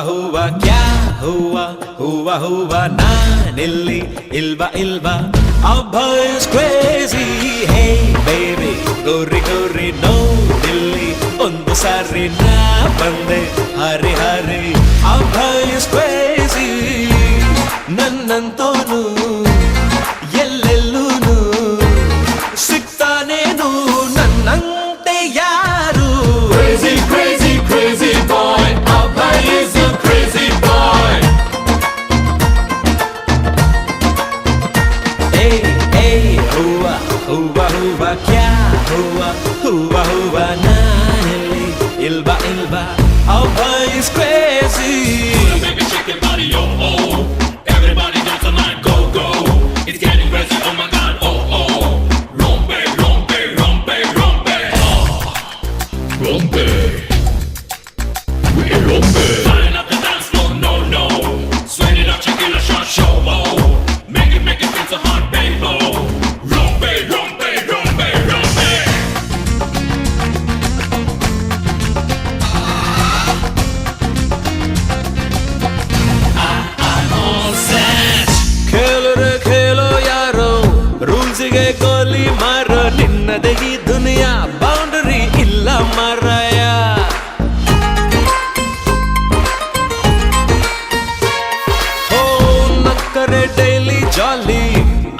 हुआ क्या हुआ हुआ हुआ नानिल्ली इल्वा इल्वा अब्बा is crazy hey baby गोरी गोरी no दिल्ली ಒಂದು ಸಾರಿ ನಾ ಬಂದೆ ಹರಿ ಹರಿ ಅಬ್ಬಾ is crazy ನನ್ನಂತೋನು ಎಲ್ಲೆಲ್ಲೂನು ಸಿಗ್ತಾನೇನು ನನ್ನಂತೆ ಯಾರು Crazy, crazy, crazy boy. Abba is a crazy boy. hey hey हुआ हुआ हुआ क्या हुआ हुआ हुआ नानिल्ली इल्वा इल्वा अब्बा is crazy Baby, shake your body, oh oh. Everybody dance tonight, go go. It's getting crazy, oh my God, oh oh. Rompe, rompe, rompe, rompe. Oh, rompe. We rompe. Turn up the dance floor, no no. Sweat it up, check it, a shot show, oh. Make it feel so hot, baby, oh. Rompe, rompe, rompe, rompe. I'm all set. खेलरे खेलो यारो rules ಗೆ ಗೋಲಿ ಮಾರೋ ನಿನ್ನದೇ ಈ ದುನಿಯಾ boundary ಇಲ್ಲ ಮಾರಾಯ ಓ ನಕ್ಕರೆ daily ಜಾಲಿ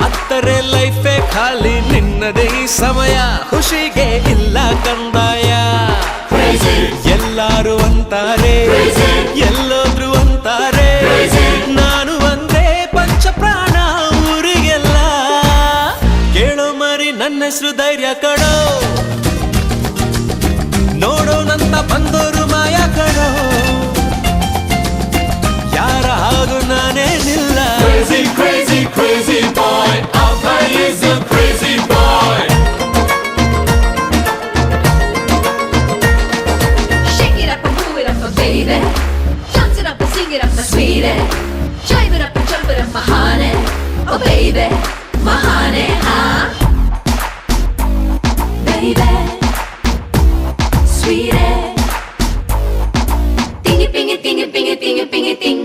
ಅತ್ತರೆ ಲೈಫೇ ಖಾಲಿ ನಿನ್ನದೇ ಈ ಸಮಯ ಖುಷಿಗೆ ಇಲ್ಲ ಕಂದಾಯ Crazy. ಎಲ್ಲಾರು ಅಂತಾರೆ Crazy. ಎಲ್ಲೋದ್ರು ಅಂತಾರೆ Crazy. ನಾನು ಒಂದೇ ಪಂಚ ಪ್ರಾಣ ಊರಿಗೆಲ್ಲ ಕೇಳೋ ಮರಿ ನನ್ನ ಹೆಸರು ಧೈರ್ಯ ಕಡೋ ನೋಡೋನಂತ ಬಂದೋರು ಮಾಯ ಕಡೋ ಯಾರ ಹಾಗೂ ನಾನೇನಿಲ್ಲ Crazy, crazy, crazy boy. Abba is a crazy boy. Shake it up and move it up, baby. Dance it up and sing it up, my sweetie. Jive it up and jump it up, my honey. Oh, baby, my honey, huh? Baby, sweetie. Dingy, bingy, dingy, bingy, dingy, bingy, ding.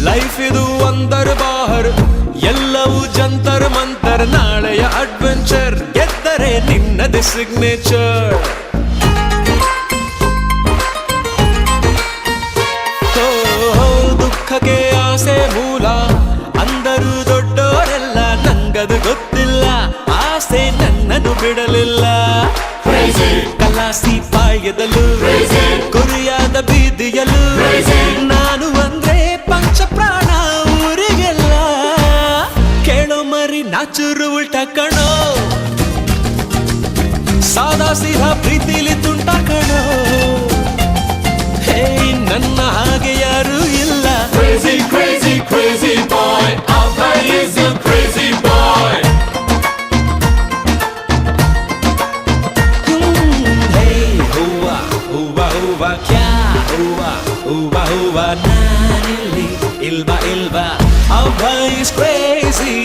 Life ಇದು ಒಂದರ್ ಬಾಹರ್ ಎಲ್ಲವೂ ಜಂತರ್ ಮಂತರ್ ನಾಳೆಯ adventure ಗೆದ್ದರೆ ನಿನ್ನದೇ signature ದುಃಖಕ್ಕೆ ಆಸೆ ಮೂಲ ಅಂದರು ದೊಡ್ಡವರೆಲ್ಲ ನಂಗದು ಗೊತ್ತಿಲ್ಲ ಆಸೆ ನನ್ನನ್ನು ಬಿಡಲಿಲ್ಲ Crazy. ಕಲಾಸಿ ಪಾಳ್ಯದಲ್ಲೂ Crazy. ಕೊರಿಯಾದ ಬೀದಿಯಲ್ಲೂ Crazy. ನಾನು ಅಂದ್ರೆ ಪಂಚ ಪ್ರಾಣ ಊರಿಗೆಲ್ಲ ಕೇಳೋ ಮರಿ ನಾಚೂರು ಉಲ್ಟ ಕಣೋ ಸಾದಾ ಸೀದಾ ಪ್ರೀತಿಲಿ ತುಂಟ ಕಣೋ ಹೇ ನನ್ನ ಹಾಗೆ ಯಾರೂ ಇಲ್ಲ Crazy, crazy, crazy boy. Abba is a crazy boy. ಹೇ ಹೂವಾ ಹೂವಾ ಹೂವಾ ಕ್ಯಾ ಹೂವಾ ಹೂವಾ ಹೂವಾ ನಾನಿಲ್ಲಿ ಇಲ್ವಾ ಇಲ್ವಾ ಅಬ್ಬಾ is crazy